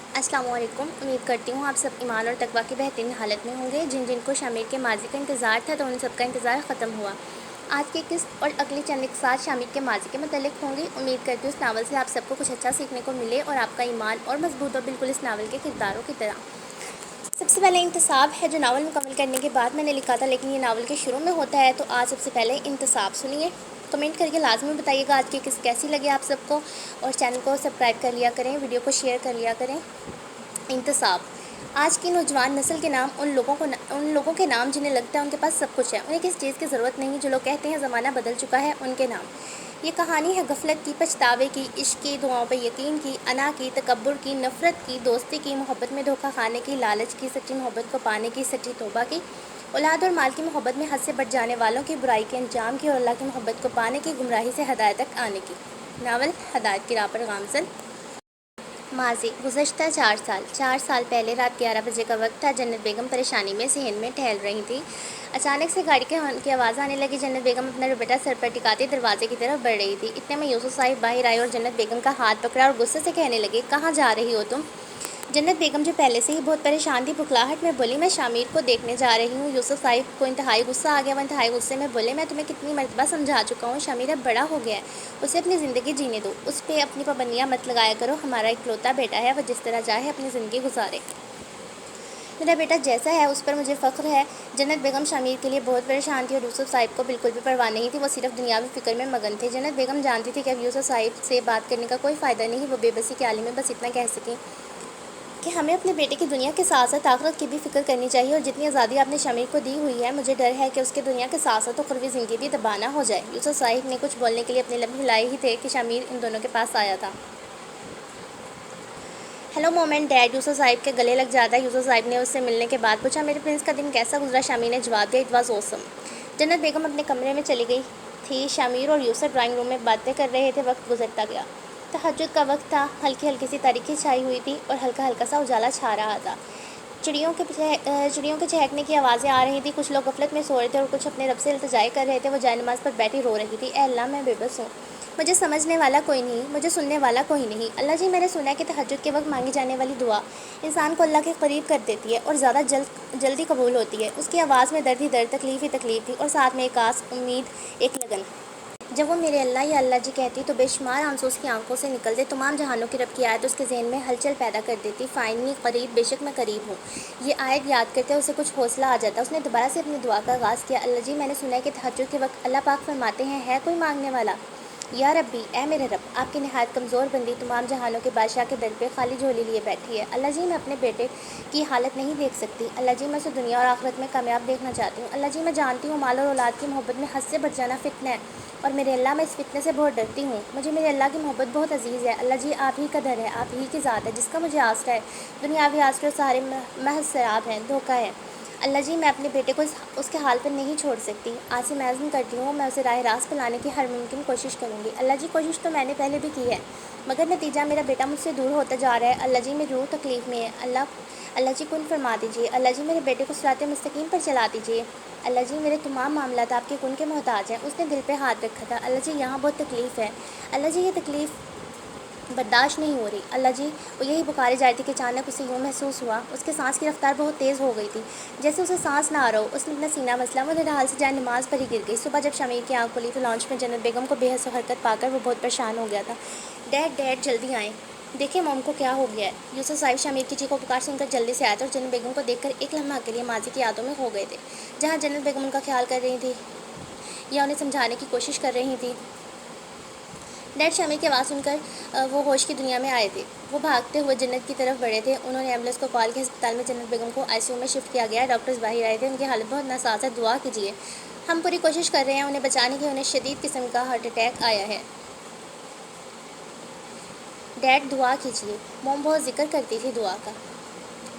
السلام علیکم۔ امید کرتی ہوں آپ سب ایمان اور تقویٰ کی بہترین حالت میں ہوں گے۔ جن کو شامر کے ماضی کا انتظار تھا تو ان سب کا انتظار ختم ہوا۔ آج کی قسط اور اگلی چند اقساط شامر کے ماضی کے متعلق ہوں گی۔ امید کرتی ہوں اس ناول سے آپ سب کو کچھ اچھا سیکھنے کو ملے اور آپ کا ایمان اور مضبوط ہو، بالکل اس ناول کے کرداروں کی طرح۔ سب سے پہلے انتصاب ہے، جو ناول مکمل کرنے کے بعد میں نے لکھا تھا، لیکن یہ ناول کے شروع میں ہوتا ہے، تو آج سب سے پہلے انتصاب سنیے۔ کمنٹ کر کے لازمی بتائیے گا آج کی قسط کیسی لگی آپ سب کو، اور چینل کو سبسکرائب کر لیا کریں، ویڈیو کو شیئر کر لیا کریں۔ انتصاب۔ آج کی نوجوان نسل کے نام ان لوگوں کے نام جنہیں لگتا ہے ان کے پاس سب کچھ ہے، انہیں کسی چیز کی ضرورت نہیں، جو لوگ کہتے ہیں زمانہ بدل چکا ہے، ان کے نام۔ یہ کہانی ہے غفلت کی، پچھتاوے کی، عشق کی، دعاؤں پہ یقین کی، انا کی، تکبر کی، نفرت کی، دوستی کی، محبت میں دھوکہ کھانے کی، لالچ کی، سچی محبت کو پانے کی، سچی توبہ کی، اولاد اور مال کی محبت میں حد سے بڑھ جانے والوں کی، برائی کے انجام کی، اور اللہ کی محبت کو پانے کی، گمراہی سے ہدایت تک آنے کی۔ ناول ہدایت کی راہ پر گامزن۔ ماضی: گزشتہ 4 سال پہلے رات 11 بجے کا وقت تھا۔ جنت بیگم پریشانی میں صحن میں ٹہل رہی تھی۔ اچانک سے گاڑی کے ہارن کی آواز آنے لگی۔ جنت بیگم اپنا دوپٹہ سر پر ٹکاتے دروازے کی طرف بڑھ رہی تھی۔ اتنے میں یوسف صاحب باہر آئے اور جنت بیگم کا ہاتھ پکڑا اور غصے سے کہنے لگے، کہاں جا رہی ہو تم؟ جنت بیگم جو پہلے سے ہی بہت پریشان تھی، بھکلاہٹ میں بولی، میں شامر کو دیکھنے جا رہی ہوں۔ یوسف صاحب کو انتہائی غصہ آ گیا۔ وہ انتہائی غصے میں بولے، میں تمہیں کتنی مرتبہ سمجھا چکا ہوں، شامر اب بڑا ہو گیا ہے، اسے اپنی زندگی جینے دو، اس پہ اپنی پابندیاں مت لگایا کرو، ہمارا اکلوتا بیٹا ہے، وہ جس طرح چاہے اپنی زندگی گزارے۔ میرا بیٹا جیسا ہے اس پر مجھے فخر ہے۔ جنت بیگم شامر کے لیے بہت پریشان تھی اور یوسف صاحب کو بالکل بھی پرواہ نہیں تھی، وہ صرف دنیاوی فکر میں مگن تھے۔ جنت بیگم جانتی تھی کہ اب یوسف صاحب سے بات کرنے کا کوئی فائدہ نہیں، وہ بے بسی کے عالم میں بس اتنا کہہ سکیں کہ ہمیں اپنے بیٹے کی دنیا کے ساتھ ساتھ آخرت کی بھی فکر کرنی چاہیے، اور جتنی آزادی آپ نے شامر کو دی ہوئی ہے، مجھے ڈر ہے کہ اس کے دنیا کے ساتھ ساتھ اخروی زندگی بھی تباہ نہ ہو جائے۔ یوسف صاحب نے کچھ بولنے کے لیے اپنے لب ہلائے ہی تھے کہ شامر ان دونوں کے پاس آیا تھا۔ ہیلو موم اینڈ ڈیڈ، یوسف صاحب کے گلے لگ جاتا ہے۔ یوسف صاحب نے اس سے ملنے کے بعد پوچھا، میرے پرنس کا دن کیسا گزرا؟ شامر نے جواب دیا، اٹ واز اوسم۔ جنت بیگم اپنے کمرے میں چلی گئی تھی۔ شامر اور یوسف ڈرائنگ روم میں باتیں کر رہے تھے۔ وقت گزرتا گیا۔ تہجد کا وقت تھا۔ ہلکی ہلکی سی تاریکی چھائی ہوئی تھی اور ہلکا ہلکا سا اجالا چھا رہا تھا۔ چڑیوں کے چہکنے کی آوازیں آ رہی تھیں۔ کچھ لوگ غفلت میں سو رہے تھے اور کچھ اپنے رب سے التجائے کر رہے تھے۔ وہ جائے نماز پر بیٹھی رو رہی تھی، اے اللہ میں بے بس ہوں، مجھے سمجھنے والا کوئی نہیں، مجھے سننے والا کوئی نہیں۔ اللہ جی، میں نے سنا ہے کہ تہجد کے وقت مانگی جانے والی دعا انسان کو اللہ کے قریب کر دیتی ہے اور زیادہ جلدی قبول ہوتی ہے۔ اس کی آواز میں درد ہی درد، تکلیف ہی تکلیف تھی، اور ساتھ میں ایک آس، امید، ایک لگن۔ جب وہ میرے اللہ یا اللہ جی کہتی تو بے شمار آنسو اس کی آنکھوں سے نکلتے۔ تمام جہانوں کی رب کی آیت اس کے ذہن میں ہلچل پیدا کر دیتی۔ فائنلی قریب، بے شک میں قریب ہوں، یہ آیت یاد کرتے اسے کچھ حوصلہ آ جاتا۔ اس نے دوبارہ سے اپنی دعا کا آغاز کیا، اللہ جی، میں نے سنا ہے کہ تہجد کے وقت اللہ پاک فرماتے ہیں، ہے کوئی مانگنے والا؟ یا ربی، اے میرے رب، آپ کی نہایت کمزور بندی تمام جہانوں کے بادشاہ کے در پہ خالی جھولی لیے بیٹھی ہے۔ اللہ جی، میں اپنے بیٹے کی حالت نہیں دیکھ سکتی۔ اللہ جی، میں اسے دنیا اور آخرت میں کامیاب دیکھنا چاہتی ہوں۔ اللہ جی، میں جانتی ہوں مال اور اولاد کی محبت میں حد سے بڑھ جانا فتنہ ہے، اور میرے اللہ، میں اس فتنے سے بہت ڈرتی ہوں، مجھے میرے اللہ کی محبت بہت عزیز ہے۔ اللہ جی، آپ ہی کا در ہے، آپ ہی کی ذات ہے جس کا مجھے آسرا ہے، دنیاوی آسرے اور سارے محض سراب ہیں، دھوکہ ہے۔ اللہ جی، میں اپنے بیٹے کو اس کے حال پر نہیں چھوڑ سکتی۔ آج سے میں عزم کرتی ہوں، میں اسے راہ راست پہ لانے کی ہر ممکن کوشش کروں گی۔ اللہ جی، کوشش تو میں نے پہلے بھی کی ہے، مگر نتیجہ میرا بیٹا مجھ سے دور ہوتا جا رہا ہے۔ اللہ جی، میری روح تکلیف میں ہے، اللہ جی کن فرما دیجیے۔ اللہ جی، میرے بیٹے کو صراط مستقیم پر چلا دیجیے۔ اللہ جی، میرے تمام معاملات آپ کے کن کے محتاج ہیں۔ اس نے دل پہ ہاتھ رکھا تھا، اللہ جی یہاں بہت تکلیف ہے، اللہ جی یہ تکلیف برداشت نہیں ہو رہی۔ اللہ جی، وہ یہی پکارے جا رہی تھی کہ اچانک اسے یوں محسوس ہوا، اس کے سانس کی رفتار بہت تیز ہو گئی تھی، جیسے اسے سانس نہ آ رہا ہو۔ اس نے اپنا سینہ مسلا، وہ نرحال سے جائے نماز پر ہی گر گئی۔ صبح جب شامر کی آنکھ کھلی تو لانچ میں جنت بیگم کو بے حس و حرکت پا کر وہ بہت پریشان ہو گیا تھا۔ ڈیڈ ڈیڈ، جلدی آئیں، دیکھیں موم کو کیا ہو گیا ہے۔ یوسف صاحب شامر کی چیخ و پکار سن کر جلدی سے آئے تھے اور جنت بیگم کو دیکھ کر ایک لمحہ کے لیے ماضی کی یادوں میں کھو گئے تھے، جہاں جنت بیگم ان کا خیال کر رہی تھی یا انہیں سمجھانے کی کوشش کر رہی تھی۔ ڈیڈ، شامر کی آواز سن کر وہ ہوش کی دنیا میں آئے تھے۔ وہ بھاگتے ہوئے جنت کی طرف بڑھے تھے۔ انہوں نے ایمبولینس کو کال کی۔ ہسپتال میں جنت بیگم کو آئی سی یو میں شفٹ کیا گیا ہے۔ ڈاکٹرز باہر آئے تھے، ان کی حالت بہت ناساز ہے، دعا کیجیے، ہم پوری کوشش کر رہے ہیں انہیں بچانے کی، انہیں شدید قسم کا ہارٹ اٹیک آیا ہے۔ ڈیڈ، دعا کیجیے، موم بہت ذکر کرتی تھی دعا کا،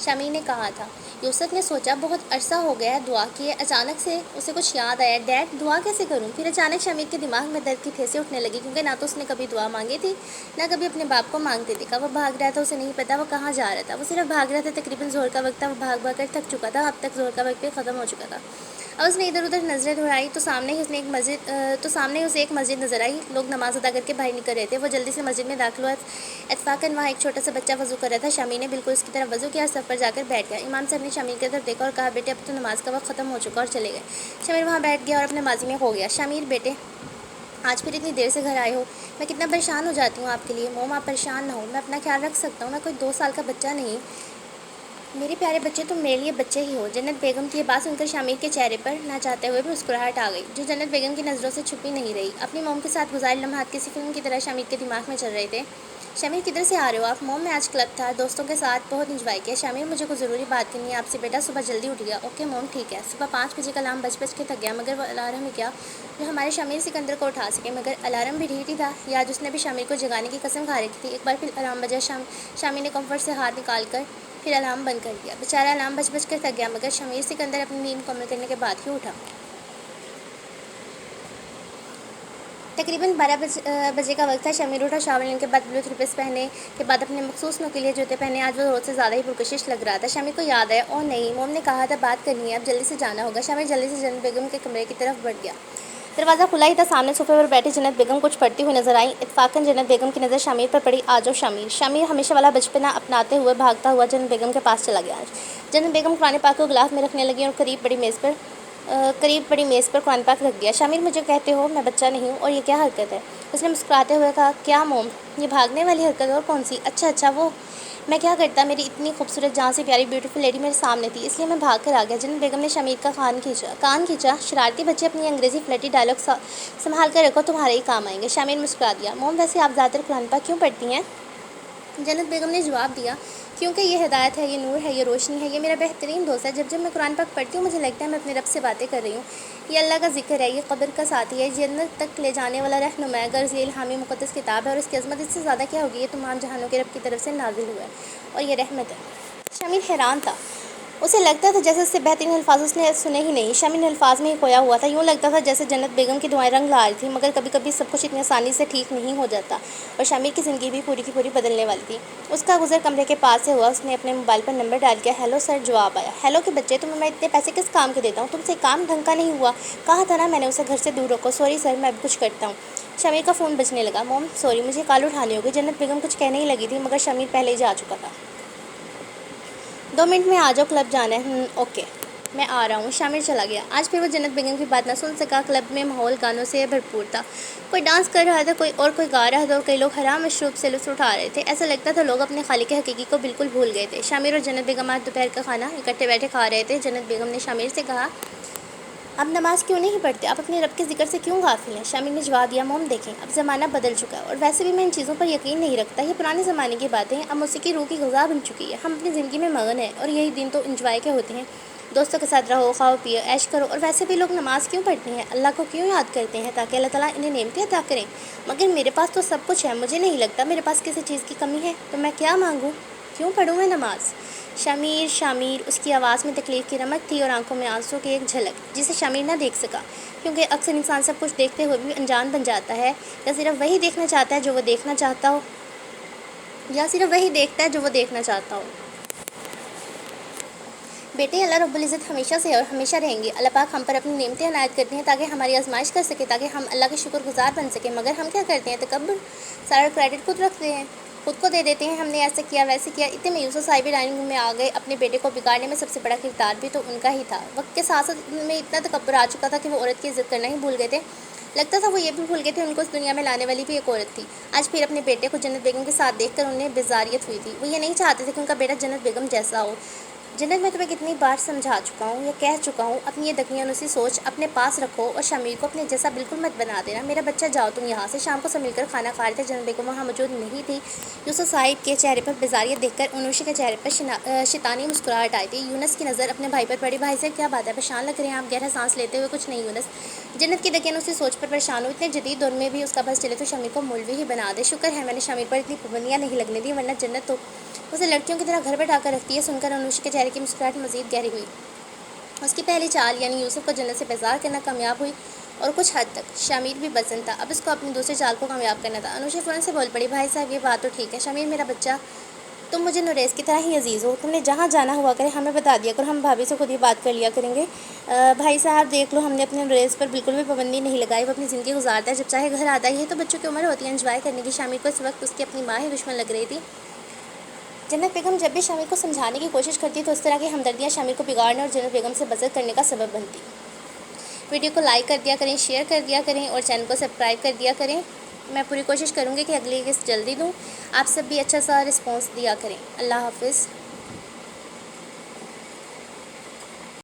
شامر نے کہا تھا۔ یوسف نے سوچا، بہت عرصہ ہو گیا ہے دعا کیے۔ اچانک سے اسے کچھ یاد آیا، ڈیڈ دعا کیسے کروں؟ پھر اچانک شامر کے دماغ میں درد کی ٹھیسیں اٹھنے لگی، کیونکہ نہ تو اس نے کبھی دعا مانگی تھی، نہ کبھی اپنے باپ کو مانگتے دیکھا۔ وہ بھاگ رہا تھا، اسے نہیں پتا وہ کہاں جا رہا تھا، وہ صرف بھاگ رہا تھا۔ تقریباً ظہر کا وقت تھا، وہ بھاگ بھاگ کر تھک چکا تھا، اب تک ظہر کا وقت بھی ختم ہو چکا تھا۔ اب اس نے ادھر ادھر نظریں دوڑائی تو سامنے ہی اسے ایک مسجد نظر آئی. لوگ نماز ادا کر کے باہر نکل رہے تھے. وہ جلدی سے مسجد میں داخل ہوا. اتفاقاً وہاں ایک چھوٹا سا بچہ وضو کر رہا تھا. شمیر نے بالکل اس کی طرف وضو کیا اور صف پر جا کر بیٹھ گیا. امام صاحب نے شمیر کی طرف دیکھا اور کہا بیٹے اب تو نماز کا وقت ختم ہو چکا اور چلے گئے. شمیر وہاں بیٹھ گیا اور اپنے ماضی میں کھو گیا. شمیر بیٹے آج پھر اتنی دیر سے گھر آئے ہو. میں کتنا پریشان ہو جاتی ہوں آپ کے لیے. موم آپ پریشان نہ ہو, میں اپنا خیال رکھ سکتا ہوں. میں کوئی 2 سال کا بچہ نہیں. میرے پیارے بچے تم میرے لیے بچے ہی ہو. جنت بیگم کی یہ بات سن کر شمیر کے چہرے پر نہ چاہتے ہوئے بھی مسکراہٹ آ گئی جو جنت بیگم کی نظروں سے چھپی نہیں رہی. اپنی موم کے ساتھ گزارے لمحات کسی فلم کی طرح شمیر کے دماغ میں چل رہے تھے. شمیر کدھر سے آ رہے ہو آپ؟ موم میں آج کلب تھا, دوستوں کے ساتھ بہت انجوائے کیا. شمیر مجھے کوئی ضروری بات کرنی ہے آپ سے بیٹا. صبح جلدی اٹھ گیا. اوکے موم ٹھیک ہے. صبح 5 بجے کا الارم بج کے تھک گیا مگر وہ الارم ہی کیا جو ہمارے شمیر سکندر کو اٹھا سکے. مگر الارم بھی ڈھیٹ ہی تھا. یا آج اس نے بھی شمیر کو جگانے کی قسم کھا رکھی تھی. ایک بار پھر الارم بجا. شمیر نے کمفرٹ سے ہاتھ نکال کر پھر الارم بند کر دیا. بیچارہ الارم بج کر تھک گیا مگر شمیر سکندر اپنی نیند مکمل کرنے کے بعد ہی اٹھا. تقریباً 12 بجے کا وقت تھا. شمیر اٹھا, شاور لینے کے بعد بلو سلیپرز پہنے کے بعد اپنے مخصوص نوکیلے جوتے پہنے. آج وہ روز سے زیادہ ہی پرکشش لگ رہا تھا. شمیر کو یاد آیا اوہ نہیں موم نے کہا تھا بات کرنی ہے, اب جلدی سے جانا ہوگا. شمیر جلدی سے جنت بیگم کے کمرے کی طرف بڑھ گیا. دروازہ کھلا ہی تھا. سامنے صوفے پر بیٹھی جنت بیگم کچھ پڑھتی ہوئی نظر آئیں. اتفاقاً جنت بیگم کی نظر شمیر پر پڑی. آ جاؤ شمیر. شمیر ہمیشہ والا بچپنا اپناتے ہوئے بھاگتا ہوا جنت بیگم کے پاس چلا گیا. جنت بیگم قرآن پاک کو گلاس میں رکھنے لگی اور قریب پڑی میز پر قرآن پاک رکھ دیا. شمیر مجھے کہتے ہو میں بچہ نہیں ہوں اور یہ کیا حرکت ہے؟ اس نے مسکراتے ہوئے کہا کیا موم یہ بھاگنے والی حرکت اور کون سی؟ اچھا وہ میں کیا کرتا, میری اتنی خوبصورت جہاں سے پیاری بیوٹیفل لیڈی میرے سامنے تھی اس لیے میں بھاگ کر آ گیا. جنت بیگم نے شمیر کا کان کھینچا. شرارتی بچے اپنی انگریزی فلرٹی ڈائلاگ سنبھال کر رکھو, تمہارے ہی کام آئیں گے. شمیر مسکرا دیا. موم ویسے آپ زیادہ تر قرآن پاک کیوں پڑھتی ہیں؟ جنت بیگم نے جواب دیا کیونکہ یہ ہدایت ہے, یہ نور ہے, یہ روشنی ہے, یہ میرا بہترین دوست ہے. جب میں قرآن پاک پڑھتی ہوں مجھے لگتا ہے میں اپنے رب سے باتیں کر رہی ہوں. یہ اللہ کا ذکر ہے, یہ قبر کا ساتھی ہے, جنت تک لے جانے والا رہنما ہے. غرض یہ الہامی مقدس کتاب ہے اور اس کی عظمت اس سے زیادہ کیا ہوگی. یہ تمام جہانوں کے رب کی طرف سے نازل ہوا ہے اور یہ رحمت ہے. شمیر حیران تھا. اسے لگتا تھا جیسے اس سے بہترین الفاظ اس نے سنے ہی نہیں. شمیر الفاظ میں ہی کھویا ہوا تھا. یوں لگتا تھا جیسے جنت بیگم کی دعائیں رنگ لا رہی تھی. مگر کبھی کبھی سب کچھ اتنی آسانی سے ٹھیک نہیں ہو جاتا اور شمیر کی زندگی بھی پوری کی پوری بدلنے والی تھی. اس کا گزر کمرے کے پاس سے ہوا. اس نے اپنے موبائل پر نمبر ڈال کیا. Hello sir. جواب آیا. ہیلو کے بچے تمہیں میں اتنے پیسے کس کام کے دیتا ہوں؟ تم سے کام ڈھنگ کا نہیں ہوا. کہا تھا نا میں نے اسے گھر سے دور رکھو. سوری سر میں اب کچھ کرتا ہوں. شمیر کا فون بجنے لگا. موم سوری مجھے کال اٹھانی ہوگی. جنت بیگم کچھ کہنے ہی لگی تھی مگر شمیر پہلے ہی جا چکا تھا. 2 منٹ میں آ جاؤ, کلب جانا ہے. اوکے میں آ رہا ہوں. شمیر چلا گیا. آج پھر وہ جنت بیگم کی بات نہ سن سکا. کلب میں ماحول گانوں سے بھرپور تھا. کوئی ڈانس کر رہا تھا, کوئی گا رہا تھا اور کئی لوگ حرام مشروب سے لطف اٹھا رہے تھے. ایسا لگتا تھا لوگ اپنے خالق حقیقی کو بالکل بھول گئے تھے. شمیر اور جنت بیگم آج دوپہر کا کھانا اکٹھے بیٹھے کھا رہے تھے. جنت بیگم نے شمیر سے کہا آپ نماز کیوں نہیں پڑھتے؟ آپ اپنے رب کے ذکر سے کیوں غافل ہیں؟ شمیر نے جواب دیا موم دیکھیں اب زمانہ بدل چکا ہے اور ویسے بھی میں ان چیزوں پر یقین نہیں رکھتا. یہ پرانے زمانے کی باتیں ہیں. اب موسیقی روح کی غذا بن چکی ہے. ہم اپنی زندگی میں مگن ہیں اور یہی دن تو انجوائے کے ہوتے ہیں. دوستوں کے ساتھ رہو, کھاؤ پیو, عیش کرو. اور ویسے بھی لوگ نماز کیوں پڑھتے ہیں؟ اللہ کو کیوں یاد کرتے ہیں؟ تاکہ اللہ تعالیٰ انہیں نعمتیں عطا کریں. مگر میرے پاس تو سب کچھ ہے, مجھے نہیں لگتا میرے پاس کسی چیز کی کمی ہے, تو میں کیا مانگوں؟ کیوں پڑھوں میں نماز؟ شمیر اس کی آواز میں تکلیف کی رمق تھی اور آنکھوں میں آنسوں کی ایک جھلک جسے شمیر نہ دیکھ سکا. کیونکہ اکثر انسان سب کچھ دیکھتے ہوئے بھی انجان بن جاتا ہے, یا صرف وہی دیکھنا چاہتا ہے جو وہ دیکھنا چاہتا ہو. بیٹے اللہ رب العزت ہمیشہ سے اور ہمیشہ رہیں گے. اللہ پاک ہم پر اپنی نعمتیں عنایت کرتے ہیں تاکہ ہماری آزمائش کر سکے, تاکہ ہم اللہ کے شکر گزار بن سکیں. مگر ہم کیا کرتے ہیں؟ تکبر. سارا کریڈٹ خود رکھتے ہیں, خود کو دے دیتے ہیں. ہم نے ایسا کیا ویسے کیا. اتنے میں یوسف صاحب ڈائننگ روم میں آ گئے. اپنے بیٹے کو بگاڑنے میں سب سے بڑا کردار بھی تو ان کا ہی تھا. وقت کے ساتھ ساتھ ان میں اتنا تکبر آ چکا تھا کہ وہ عورت کی عزت کرنا ہی بھول گئے تھے. لگتا تھا وہ یہ بھی بھول گئے تھے ان کو اس دنیا میں لانے والی بھی ایک عورت تھی. آج پھر اپنے بیٹے کو جنت بیگم کے ساتھ دیکھ کر انہیں بیزاریت ہوئی تھی. وہ یہ نہیں چاہتے تھے کہ ان کا بیٹا جنت بیگم جیسا ہو. جنت میں تمہیں کتنی بار سمجھا چکا ہوں یا کہہ چکا ہوں, اپنی یہ دقیانوسی سوچ اپنے پاس رکھو اور شمیر کو اپنے جیسا بالکل مت بنا دینا. میرا بچہ جاؤ تم یہاں سے. شام کو سب مل کر کھانا کھا رہے تھے. جنت بیگم وہاں موجود نہیں تھی. یوسف صاحب کے چہرے پر بیزاریت دیکھ کر انوشی کے چہرے پر شیطانی مسکراہٹ آئی تھی. یونس کی نظر اپنے بھائی پر پڑی. بھائی سے کیا بات ہے, پریشان لگ رہے ہیں آپ؟ گہرا سانس لیتے ہوئے کچھ نہیں یونس. جنت کی دقیانوسی سوچ پر پریشان ہو. اتنے جدید دور میں بھی اس کا بس چلے تو شمیر کو مولوی ہی بنا دے. شکر ہے میں نے شمیر پر اتنی پابندیاں نہیں لگنے دی, ورنہ جنت تو اسے لڑکیوں کی طرح گھر بیٹھا کر رکھتی ہے. سن کر انوشی کے چہرے کی مسکراہٹ مزید گہری ہوئی. اس کی پہلی چال یعنی یوسف کو جنت سے بیزار کرنا کامیاب ہوئی اور کچھ حد تک شمیر بھی پسند تھا. اب اس کو اپنی دوسری چال کو کامیاب کرنا تھا. انوشی فوراً سے بول پڑی. بھائی صاحب یہ بات تو ٹھیک ہے. شمیر میرا بچہ تم مجھے نوریز کی طرح ہی عزیز ہو، تم نے جہاں جانا ہوا کرے ہمیں بتا دیا کرو، ہم بھابھی سے خود ہی بات کر لیا کریں گے۔ بھائی صاحب دیکھ لو، ہم نے اپنے نوریز پر بالکل بھی پابندی نہیں لگائی، وہ اپنی زندگی گزارتا ہے، جب چاہے گھر آتا ہی ہے، تو بچوں کی عمر ہوتی ہے انجوائے کرنے کی۔ شامر کو اس وقت اس کی اپنی ماں ہی دشمن لگ رہی تھی۔ جنت بیگم جب بھی شامر کو سمجھانے کی کوشش کرتی تو اس طرح کی ہمدردیاں شامر کو بگاڑنے اور جنت بیگم سے بزر کرنے کا سبب بنتی۔ ویڈیو کو لائک کر دیا کریں، شیئر کر دیا کریں اور چینل کو سبسکرائب کر دیا کریں۔ میں پوری کوشش کروں گی کہ اگلی قسط جلدی دوں، آپ سب بھی اچھا سا رسپانس دیا کریں۔ اللہ حافظ۔